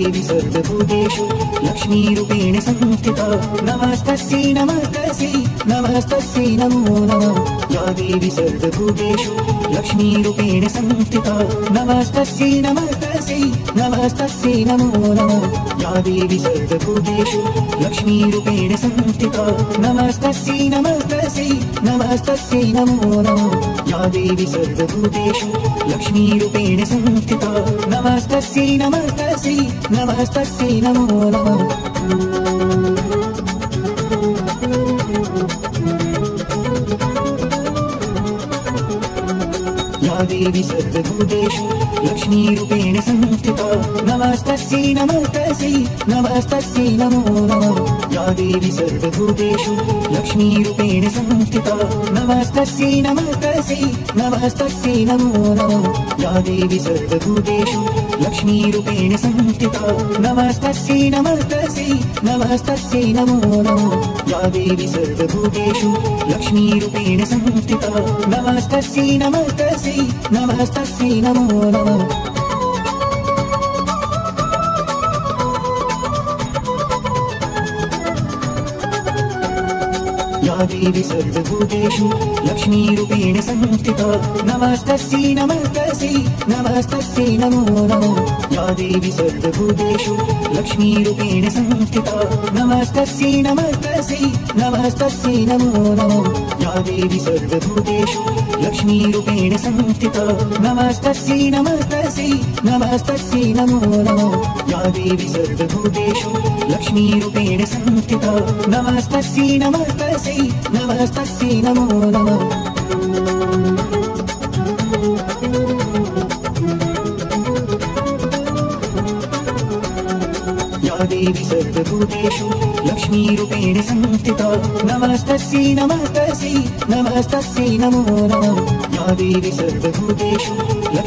देवी सर्वभूतेषु लक्ष्मीरूपेण संस्थिता नमस्तस्यै नमस्तस्यै नमस्तस्यै नमो नमः। या देवी सर्वभूतेषु लक्ष्मीरूपेण संस्थिता नमस्तस्यै नमस्तस्यै नमस्तस्यै नमो नमः। या देवी सर्वभूतेषु लक्ष्मीरूपेण संस्थिता नमस्तस्यै नमस्तस्यै नमस्तस्यै नमो नमः। या देवी सर्वभूतेषु लक्ष्मीरूपेण संस्थिता नमस्तस्यै नमस्तस्यै नमस्तस्यै नमो नमः। या देवी सर्वभूतेषु लक्ष्मीरूपेण संस्थिता नमस्तस्यै नमस्तस्यै नमस्तस्यै नमो नमः। या देवी सर्वभूतेषु लक्ष्मीरूपेण संस्थिता नमस्तस्यै नमस्तस्यै नमस्तस्यै नमो नमः। या देवी सर्वभूतेषु लक्ष्मीरूपेण संस्थिता नमस्तस्यै नमस्तस्यै नमस्तस्यै नमो नमः। या देवी सर्वभूतेषु लक्ष्मीरूपेण संस्थिता नमस्तस्यै नमस्तस्यै नमस्तस्यै नमो नमः। या देवी सर्वभूतेषु लक्ष्मीरूपेण संस्थिता नमस्तस्यै नमस्तस्यै नमस्तस्यै नमो नमः। या देवी सर्वभूतेषु लक्ष्मीरूपेण संस्थिता नमस्तस्यै नमस्तस्यै नमस्तस्यै नमो नमः। या देवी सर्वभूतेषु लक्ष्मीरूपेण संस्थिता नमस्तस्यै नमस्तस्यै नमस्तस्यै नमो नमः। या देवी सर्वभूतेषु लक्ष्मीरूपेण संस्थिता नमस्तस्यै नमस्तस्यै नमस्तस्यै नमो नमः। या देवी सर्वभूतेषु लक्ष्मीरूपेण संस्थिता नमस्तस्यै नमस्तस्यै नमस्तस्यै नमो नमः। या देवी सर्वभूतेषु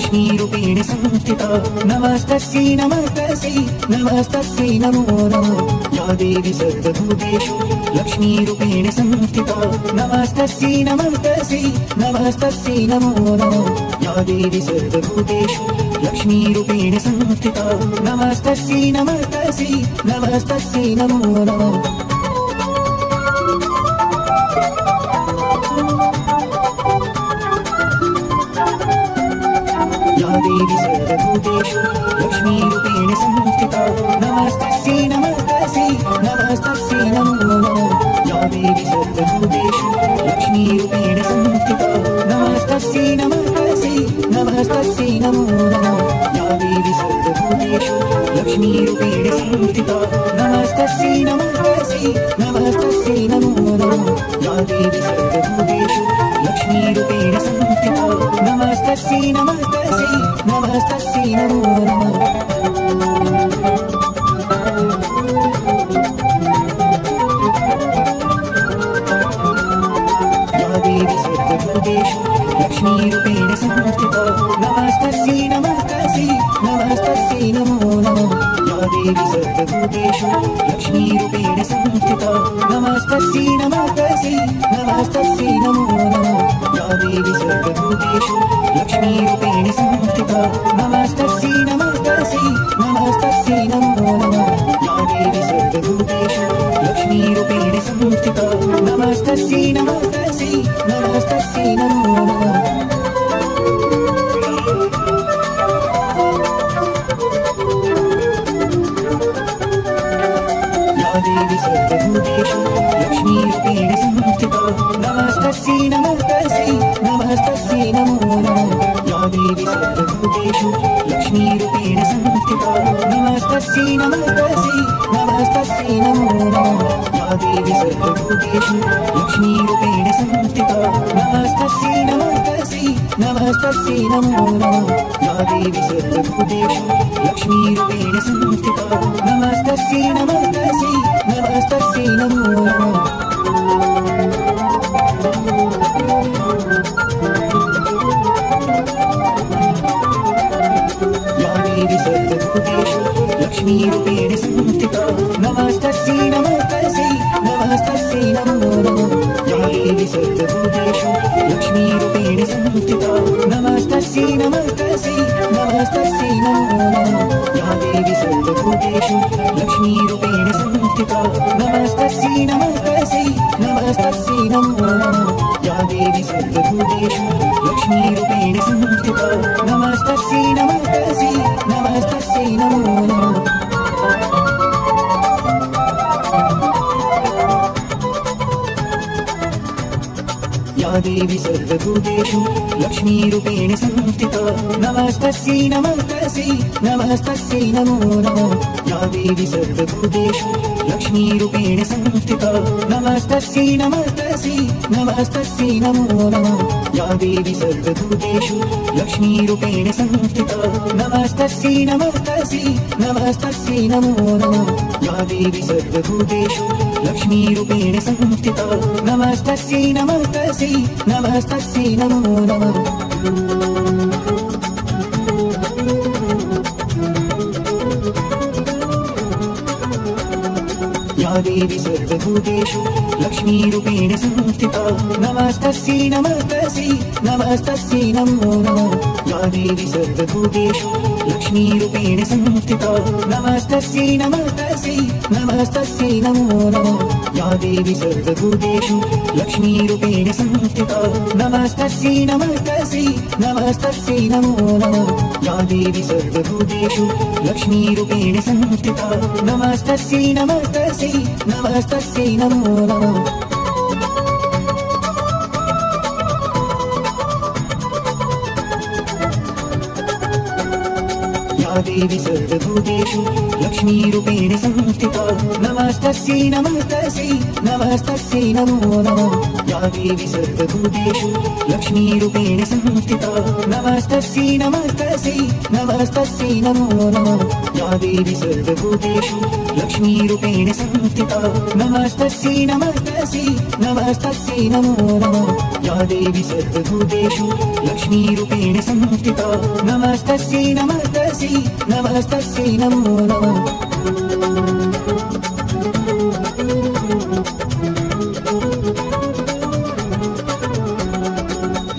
लक्ष्मीरूपेण संस्थिता नमस्तस्यै नमस्तस्यै नमस्तस्यै नमो नमः। या देवी सर्वभूतेषु लक्ष्मीरूपेण संस्थिता नमस्तस्यै नमस्तस्यै नमस्तस्यै नमो नमः। या देवी सर्वभूतेषु लक्ष्मीरूपेण संस्थिता नमस्तस्यै नमस्तस्यै नमस्तस्यै नमो नमः। या देवी सर्वभूतेषु लक्ष्मीरूपेण संस्थिता नमस्तस्यै नमस्तस्यै नमस्तस्यै नमो नमः। या देवी सर्वभूतेषु लक्ष्मीरूपेण संस्थिता नमस्तस्यै नमस्तस्यै नमस्तस्यै नमो नमः। या देवी सर्वभूतेषु लक्ष्मीरूपेण संस्थिता नमस्तस्यै नमस्तस्यै नमस्तस्यै नमो नमः। या देवी सर्वभूतेषु लक्ष्मीरूपेण संस्थिता नमस्तस्यै नमस्तस्यै नमस्तस्यै नमो नमः। या देवी सर्वभूतेषु लक्ष्मीरूपेण संस्थिता नमस्तस्यै नमस्तस्यै नमस्तस्यै नमो नमः। या देवी सर्वभूतेषु लक्ष्मीरूपेण संस्थिता नमस्तस्यै नमस्तस्यै नमस्तस्यै नमो नमः। या देवी सर्वभूतेषु लक्ष्मीरूपेण संस्थिता नमस्तस्यै नमस्तस्यै नमस्तस्यै नमो नमः। या देवी सर्वभूतेषु लक्ष्मीरूपेण संस्थिता नमस्तस्यै नमस्तस्यै नमस्तस्यै नमो नमः। या देवी सर्वभूतेषु लक्ष्मीरूपेण संस्थिता नमस्तस्यै नमस्तस्यै नमस्तस्यै नमो नमः। या देवी सर्वभूतेषु लक्ष्मीरूपेण संस्थिता नमस्तस्यै नमस्तस्यै नमस्तस्यै नमो नमः। या देवी सर्वभूतेषु लक्ष्मीरूपेण संस्थिता नमस्तस्यै नमस्तस्यै नमस्तस्यै नमो नमः। या देवी सर्वभूतेषु लक्ष्मीरूपेण संस्थिता नमस्तस्यै नमस्तस्यै नमस्तस्यै नमो नमः। या देवी सर्वभूतेषु लक्ष्मीरूपेण संस्थिता नमस्तस्यै नमस्तस्यै नमस्तस्यै नमो नमः। या देवी सर्वभूतेषु लक्ष्मीरूपेण संस्थिता नमस्तस्यै नमस्तस्यै नमस्तस्यै नमो नमः। या देवी सर्वभूतेषु नमस्तस्यै नमस्तस्यै नमस्तस्यै नमो नमः या देवी सर्वभूतेषु लक्ष्मीरूपेण संस्थिता नमस्तस्यै नमस्तस्यै नमस्तस्यै नमो नमः या देवी सर्वभूतेषु लक्ष्मीरूपेण संस्थिता नमस्तस्यै नमस्तस्यै नमस्तस्यै नमो नमः या देवी सर्वभूतेषु लक्ष्मीरूपेण संस्थिता नमस्तस्यै नमस्तस्यै नमस्तस्यै नमो नमः या देवी सर्वभूतेषु लक्ष्मीरूपेण संस्थिता नमस्तस्यै नमस्तस्यै नमस्तस्यै नमो नमः या देवी सर्वभूतेषु लक्ष्मीरूपेण संस्थिता नमस्तस्यै नमस्तस्यै नमस्तस्यै नमो नमः या देवी सर्वभूतेषु लक्ष्मीरूपेण संस्थिता नमस्तस्यै नमस्तस्यै नमस्तस्यै नमो नमः या देवी सर्वभूतेषु लक्ष्मीरूपेण संस्थिता नमस्तस्यै नमस्तस्यै नमस्तस्यै नमो नमः या देवी सर्वभूतेषु लक्ष्मीरूपेण संस्थिता नमस्तस्यै नमस्तस्यै नमस्तस्यै नमो नमः या देवी सर्वभूतेषु लक्ष्मीरूपेण संस्थिता नमस्तस्यै नमस्तस्यै नमस्तस्यै नमो नमः या देवी सर्वभूतेषु लक्ष्मीरूपेण संस्थिता नमस्तस्यै नमस्तस्यै नमस्तस्यै नमो नमः या देवी सर्वभूतेषु लक्ष्मीरूपेण संस्थिता नमस्तस्यै नमस्तस्यै नमस्तस्यै नमो नमः या देवी सर्वभूतेषु लक्ष्मीरूपेण संस्थिता नमस्तस्यै नमस्तस्यै नमस्तस्यै नमो नमः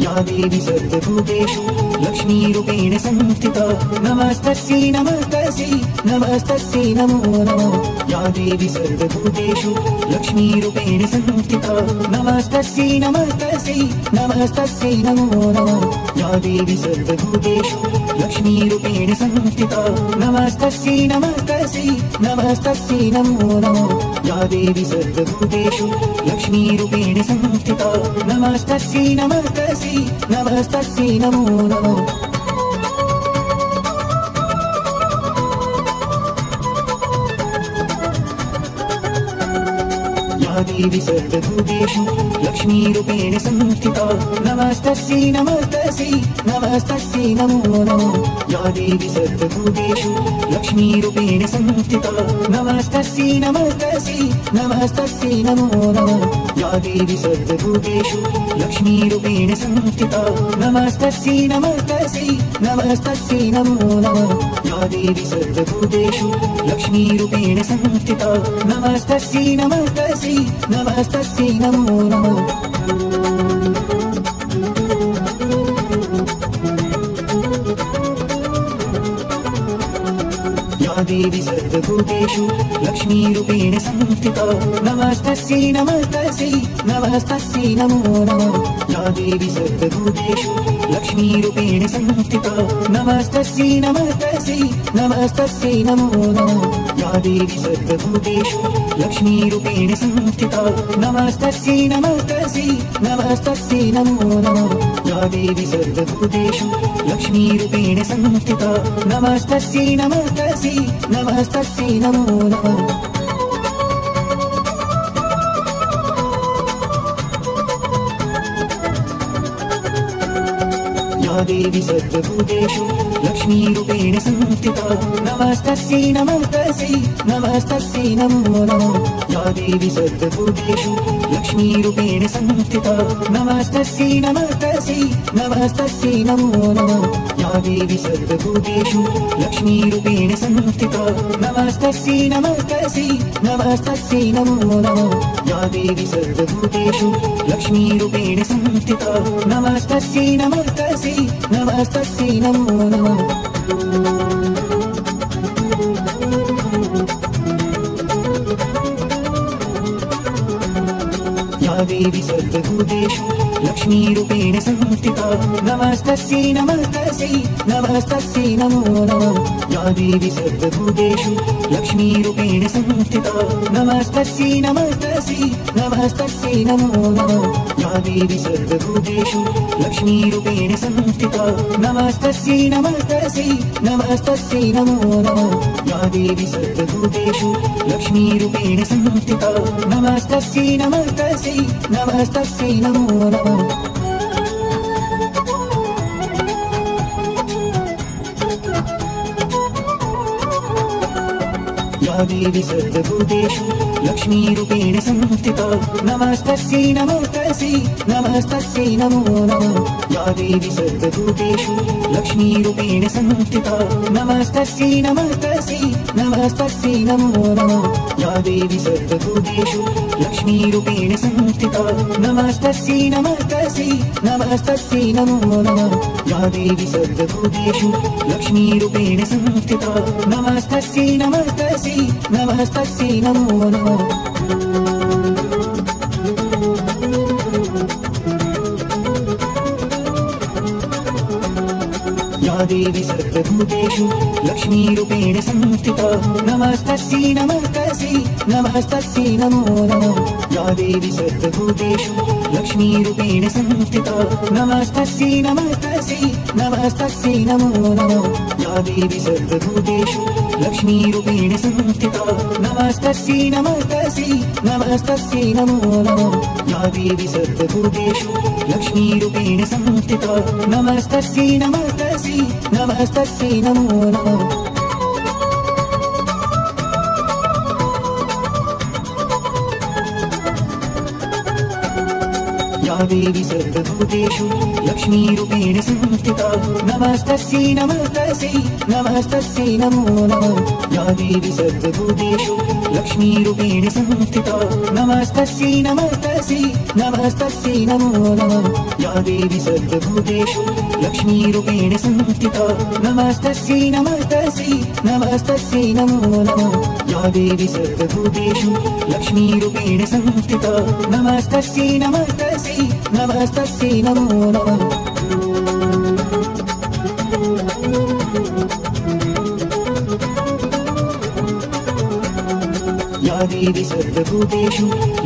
या देवी सर्वभूतेषु लक्ष्मीरूपेण संस्थिता नमस्तस्यै नमस्तस्यै नमस्तस्यै नमो नमः या देवी सर्वभूतेषु लक्ष्मीरूपेण संस्थिता नमस्तस्यै नमस्तस्यै नमस्तस्यै नमो नमः या देवी सर्वभूतेषु लक्ष्मीरूपेण संस्थिता नमस्तस्यै नमस्तस्यै नमस्तस्यै नमो नमः या देवी सर्वभूतेषु लक्ष्मीरूपेण संस्थिता नमस्तस्यै नमस्तस्यै नमस्तस्यै नमो नमः या देवी सर्वभूतेषु लक्ष्मीरूपेण संस्थिता नमस्तस्यै नमस्तस्यै नमस्तस्यै नमो नमः या देवी सर्वभूतेषु लक्ष्मीरूपेण संस्थिता नमस्तस्यै नमस्तस्यै नमस्तस्यै नमो नमः या देवी सर्वभूतेषु लक्ष्मीरूपेण संस्थिता नमस्तस्यै नमस्तस्यै नमस्तस्यै नमो नमः या देवी सर्वभूतेषु लक्ष्मीरूपेण संस्थिता नमस्तस्यै नमस्तस्यै नमस्तस्यै नमो नमः या देवी सर्वभूतेषु लक्ष्मीरूपेण संस्थिता नमस्तस्यै नमस्तस्यै नमस्तस्यै नमो नमः या देवी सर्वभूतेषु लक्ष्मीरूपेण संस्थिता नमस्तस्यै नमस्तस्यै नमस्तस्यै नमो नमः या देवी सर्वभूतेषु लक्ष्मीरूपेण संस्थिता नमस्तस्यै नमस्तस्यै नमस्तस्यै नमो नमः या देवी सर्वभूतेषु लक्ष्मीरूपेण संस्थिता नमस्तस्यै नमस्तस्यै नमस्तस्यै नमो नमः या देवी सर्वभूतेषु लक्ष्मीरूपेण संस्थिता नमस्तस्यै नमस्तस्यै नमस्तस्यै नमो नमः या देवी सर्वभूतेषु लक्ष्मीरूपेण संस्थिता नमस्तस्यै नमस्तस्यै नमस्तस्यै नमो नमः या देवी सर्वभूतेषु लक्ष्मीरूपेण संस्थिता नमस्तस्यै नमस्तस्यै नमस्तस्यै नमो नमः या देवी सर्वभूतेषु लक्ष्मीरूपेण संस्थिता नमस्तस्यै नमस्तस्यै नमस्तस्यै नमो नमः या देवी सर्वभूतेषु लक्ष्मीरूपेण संस्थिता नमस्तस्यै नमस्तस्यै नमस्तस्यै नमो नमः या देवी सर्वभूतेषु लक्ष्मीरूपेण संस्थिता नमस्तस्यै नमस्तस्यै नमस्तस्यै नमो नमः या देवी सर्वभूतेषु लक्ष्मीरूपेण संस्थिता नमस्तस्यै नमस्तस्यै नमस्तस्यै नमो नमः या देवी सर्वभूतेषु लक्ष्मीरूपेण संस्थिता नमस्तस्यै नमस्तस्यै नमस्तस्यै नमो नमः या देवी सर्वभूतेषु लक्ष्मीरूपेण संस्थिता नमस्तस्यै नमस्तस्यै नमस्तस्यै नमो नमः या देवी सर्वभूतेषु लक्ष्मीरूपेण संस्थिता नमस्तस्यै नमस्तस्यै नमस्तस्यै नमो नमः या देवी सर्वभूतेषु लक्ष्मीरूपेण संस्थिता नमस्तस्यै नमस्तस्यै नमस्तस्यै नमो नमः या देवी सर्वभूतेषु लक्ष्मीरूपेण संस्थिता नमस्तस्यै नमस्तस्यै नमस्तस्यै नमो नमः या देवी सर्वभूतेषु लक्ष्मीरूपेण संस्थिता नमस्तस्यै नमस्तस्यै नमस्तस्यै नमो नमः या देवी सर्वभूतेषु लक्ष्मीरूपेण संस्थिता नमस्तस्यै नमस्तस्यै नमस्तस्यै नमो नमः या देवी सर्वभूतेषु लक्ष्मीरूपेण संस्थिता नमस्तस्यै नमस्तस्यै नमस्तस्यै नमो नमः या देवी सर्वभूतेषु लक्ष्मीरूपेण संस्थिता नमस्तस्यै नमस्तस्यै नमस्तस्यै नमो नमः या देवी सर्वभूतेषु लक्ष्मीरूपेण संस्थिता नमस्तस्यै नमस्तस्यै नमस्तस्यै नमो नमः या देवी सर्वभूतेषु लक्ष्मीरूपेण संस्थिता नमस्तस्यै नमस्तस्यै नमस्तस्यै नमो नमः या देवी सर्वभूतेषु लक्ष्मीरूपेण संस्थिता नमस्तस्यै नमस्तस्यै नमस्तस्यै नमो नमः या देवी सर्वभूतेषु लक्ष्मीरूपेण संस्थिता नमस्तस्यै नमस्तस्यै नमस्तस्यै नमो नमः या देवी सर्वभूतेषु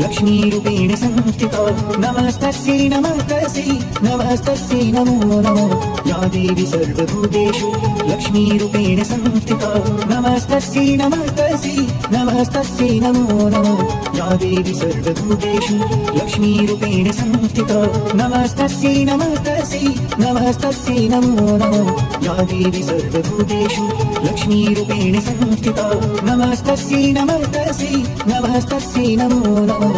लक्ष्मीरूपेण संस्थिता नमस्तस्यै नमस्तस्यै नमस्तस्यै नमो नमः या देवी सर्वभूतेषु लक्ष्मीरूपेण संस्थिता नमस्तस्यै नमस्तस्यै नमस्तस्यै नमो नमः या देवी सर्वभूतेषु लक्ष्मीरूपेण संस्थिता नमस्तस्यै नमस्तस्यै नमस्तस्यै नमो नमः या देवी सर्वभूतेषु लक्ष्मीरूपेण संस्थिता नमस्तस्यै नमस्तस्यै नमस्तस्यै नमो नमः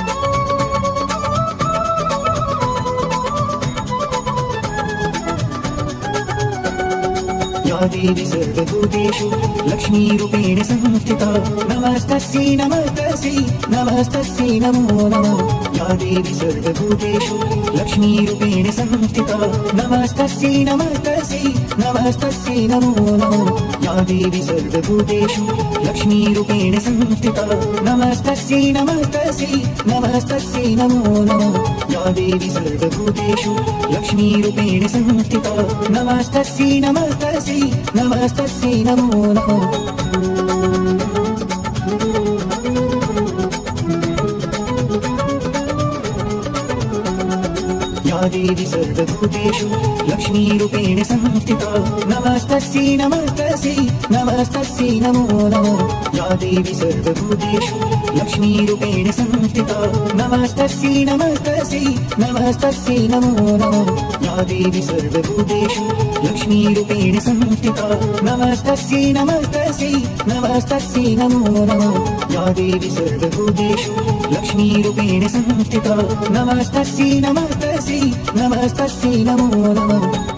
या देवी सर्वभूतेषु लक्ष्मीरूपेण संस्थिता नमस्तस्यै नमस्तस्यै नमस्तस्यै नमो नमः या देवी सर्वभूतेषु लक्ष्मीरूपेण संस्थिता नमस्तस्यै नमस्तस्यै नमस्तस्यै नमो नमः या देवी सर्वभूतेषु लक्ष्मीरूपेण संस्थिता नमस्तस्यै नमस्तस्यै नमस्तस्यै नमो नमः या देवी सर्वभूतेषु लक्ष्मीरूपेण संस्थिता नमस्तस्यै नमस्तस्यै नमस्तस्यै नमो नमः या देवी सर्वभूतेषु लक्ष्मीरूपेण संस्थिता नमस्तस्यै नमस्तस्यै नमस्तस्यै नमो नमः या देवी सर्वभूतेषु लक्ष्मीरूपेण संस्थिता नमस्तस्यै नमस्तस्यै नमस्तस्यै नमो नमः या देवी सर्वभूतेषु लक्ष्मीरूपेण संस्थिता नमस्तस्यै नमस्तस्यै नमस्तस्यै नमो नमः या देवी सर्वभूतेषु लक्ष्मीरूपेण संस्थिता नमस्तस्यै नमस्तस्यै नमस्तस्यै नमो नमः या देवी सर्वभूतेषु लक्ष्मीरूपेण संस्थिता नमस्तस्यै नमस्तस्यै नमस्तस्यै नमो नमः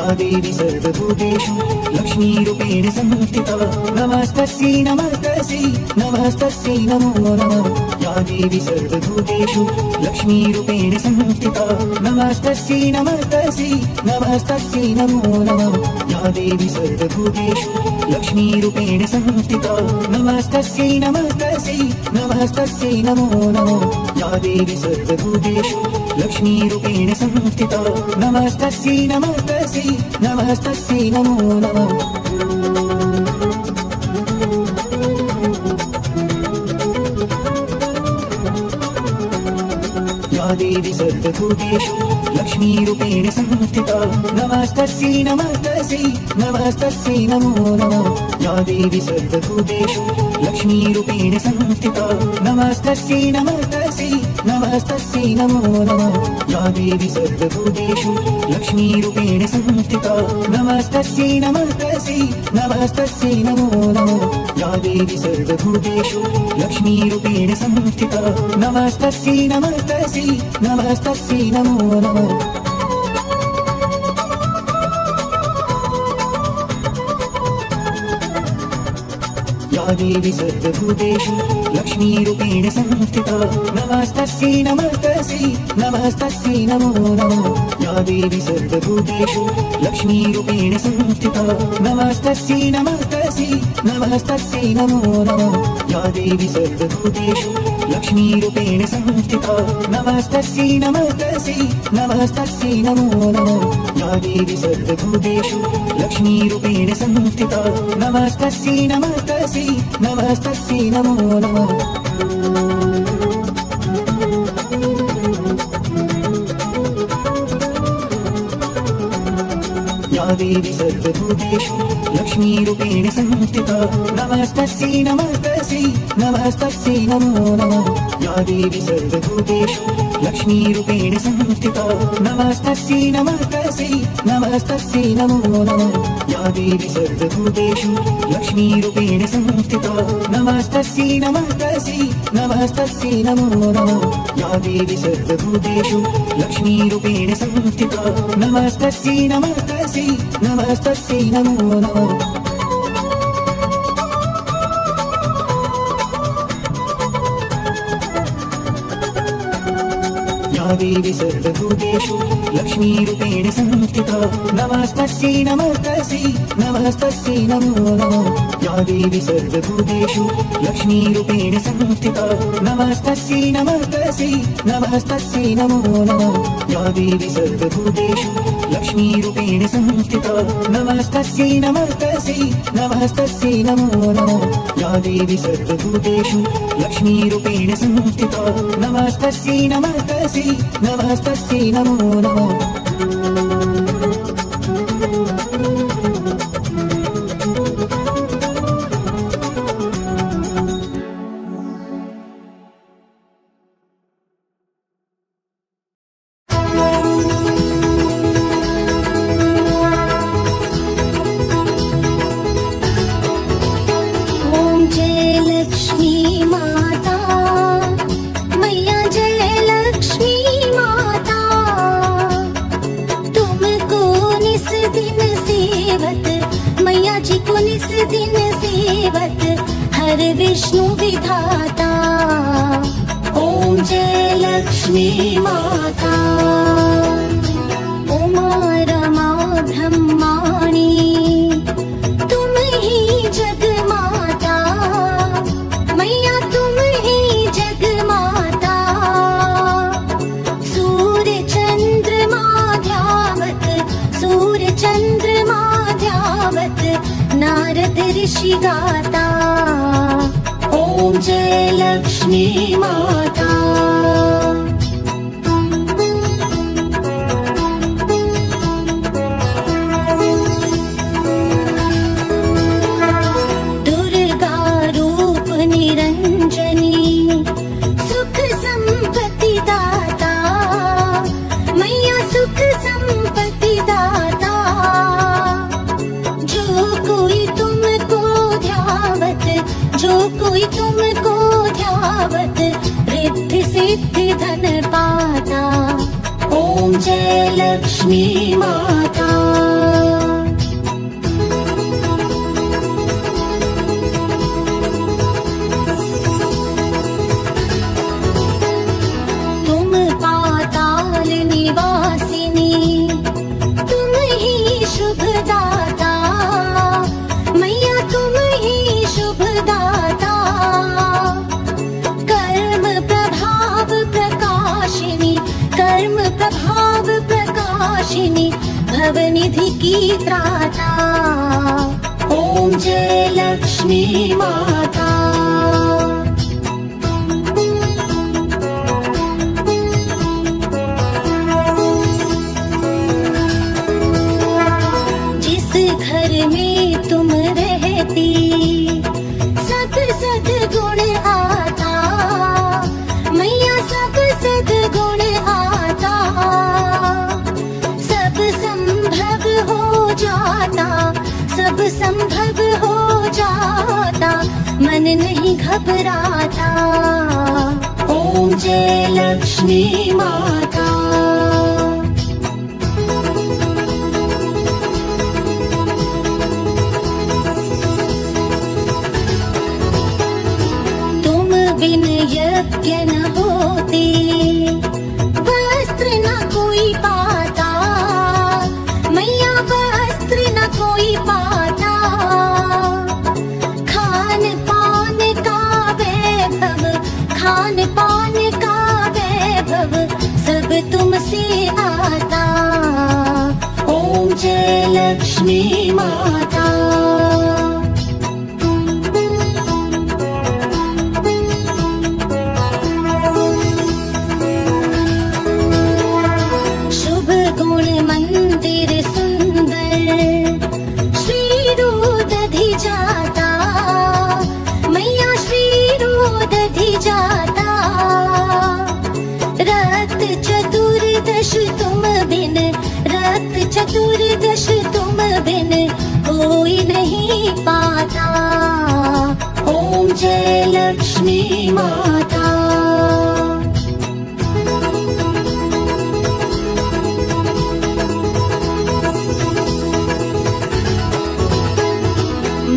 या देवी सर्वभूतेषु लक्ष्मीरूपेण संस्थिता नमस्तस्यै नमस्तस्यै नमस्तस्यै नमो नमः या देवी सर्वभूतेषु लक्ष्मीरूपेण संस्थिता नमस्तस्यै नमस्तस्यै नमस्तस्यै नमो नमः या देवी सर्वभूतेषु लक्ष्मीरूपेण संस्थिता नमस्तस्यै नमस्तस्यै नमस्तस्यै नमो नमः या देवी सर्वभूतेषु लक्ष्मीरूपेण संस्थिता नमस्तस्यै नमस्तस्यै नमस्तस्यै नमो नमः या देवी सर्वभूतेषु लक्ष्मीरूपेण संस्थिता नमस्तस्यै नमस्तस्यै नमस्तस्यै नमो नमः या देवी सर्वभूतेषु लक्ष्मीरूपेण संस्थिता नमस्तस्यै नमस्तस्यै नमस्तस्यै नमो नमः या देवी सर्वभूतेषु लक्ष्मीरूपेण संस्थिता नमस्तस्यै नमस्तस्यै नमस्तस्यै नमो नमः या देवी सर्वभूतेषु लक्ष्मीरूपेण संस्थिता नमस्तस्यै नमस्तस्यै नमस्तस्यै नमो नमः या देवी सर्वभूतेषु लक्ष्मीरूपेण संस्थिता नमस्तस्यै नमस्तस्यै नमस्तस्यै नमो नमः या देवी सर्वभूतेषु लक्ष्मीरूपेण संस्थिता नमस्तस्यै नमस्तस्यै नमस्तस्यै नमो नमः या देवी सर्वभूतेषु लक्ष्मीरूपेण संस्थिता नमस्तस्यै नमस्तस्यै नमस्तस्यै नमो नमः या देवी सर्वभूतेषु लक्ष्मीरूपेण संस्थिता नमस्तस्यै नमस्तस्यै नमस्तस्यै नमो नमः या देवी सर्वभूतेषु लक्ष्मीरूपेण संस्थिता नमस्तस्यै नमस्तस्यै नमस्तस्यै नमो नमः या देवी सर्वभूतेषु लक्ष्मीरूपेण संस्थिता नमस्तस्यै नमस्तस्यै नमस्तस्यै नमो नमः या देवी सर्वभूतेषु लक्ष्मीरूपेण संस्थिता नमस्तस्यै नमस्तस्यै नमस्तस्यै नमो नमः या देवी सर्वभूतेषु लक्ष्मीरूपेण संस्थिता नमस्तस्यै नमस्तस्यै नमस्तस्यै नमो नमः या देवी सर्वभूतेषु लक्ष्मीरूपेण संस्थिता नमस्तस्यै नमस्तस्यै नमस्तस्यै नमो नमः या देवी सर्वभूतेषु लक्ष्मीरूपेण संस्थिता नमस्तस्यै नमस्तस्यै नमस्तस्यै नमो नमः या देवी सर्वभूतेषु लक्ष्मीरूपेण संस्थिता नमस्तस्यै नमस्तस्यै नमस्तस्यै नमो नमः या देवी सर्वभूतेषु लक्ष्मीरूपेण संस्थिता नमस्तस्यै नमस्तस्यै नमस्तस्यै नमो नमः विष्णु विधाता ओम जय लक्ष्मी माता उमा रमा ब्रह्माणी तुम ही जग माता मैया तुम ही जग माता सूर्य चंद्रमा ध्यावत नारद ऋषि गाता ओम जय लक्ष्मी माता दुर्गा रूप निरंजनी सुख संपत्ति दाता मैया सुख संपत्ति दाता जो कोई तुमको ध्यावत रिद्धि सिद्धि धन पाता ओम जय लक्ष्मी माता दाता, मैया तुम ही शुभदाता। कर्म प्रभाव प्रकाशिनी, कर्म प्रभाव प्रकाशिनी, भवनिधि की त्राता। ॐ जय लक्ष्मी माता। जिस घर में तुम रहती सब सद्गुण आता, मैया सब सद्गुण आता। सब संभव हो जाता, सब संभव हो जाता, मन नहीं घबराता। ॐ जय लक्ष्मी माता। तुम बिन यज्ञ न होते, वस्त्र न कोई पाता, मैया वस्त्र न कोई पाता। खान पान का वैभव, खान पान का वैभव, सब तुमसे आता। ॐ जय लक्ष्मी माता। शुभ गुण मंदिर सुंदर, श्री रोदधि जाता, मैया श्री रोदधि जाता। रत चतुर्दश तुम बिन, रत चतुर्दश तुम बिन, कोई नहीं पाता। ॐ जय लक्ष्मी माता।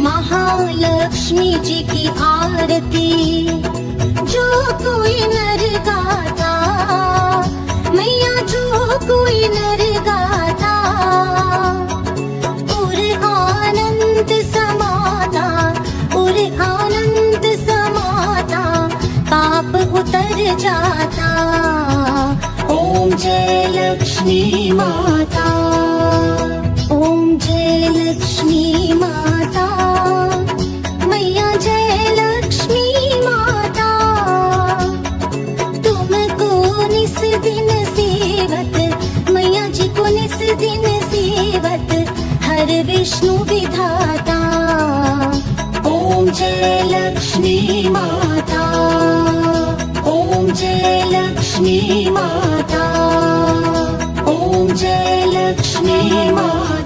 महालक्ष्मी जी की आरती जो कोई नर गाता, मैया जो कोई नर गाता। उर आनंद समाता, उर आनंद समाता, पाप उतर जाता। ॐ जय लक्ष्मी माता। ॐ जय लक्ष्मी माता, मैया जय लक्ष्मी माता। तुमको निस दिन सेवत, मैया जी को निस दिन सेवत, हर विष्णु विधाता। ॐ जय लक्ष्मी माता। ॐ जय लक्ष्मी माता। ॐ जय लक्ष्मी माता।